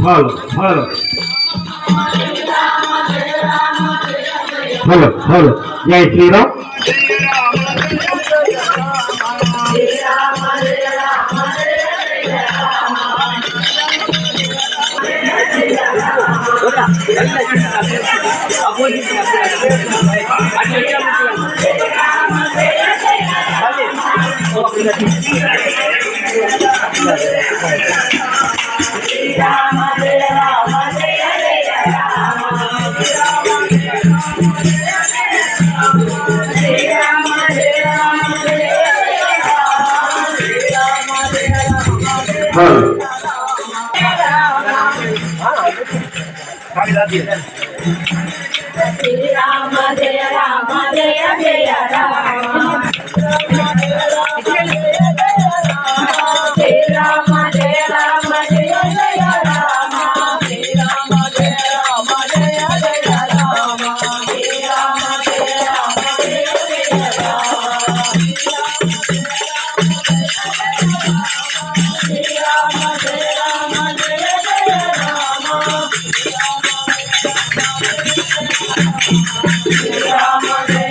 hello hello hello hello Jai Shri Ram Ram Jai Ram Jai Jai Ram Jai Ram Jai Ram Jai Jai Ram Jai Ram Jai Ram Jai Jai Ram Jai Ram Jai Ram Jai Jai Ram Jai Ram Jai Ram Jai Jai Ram Ram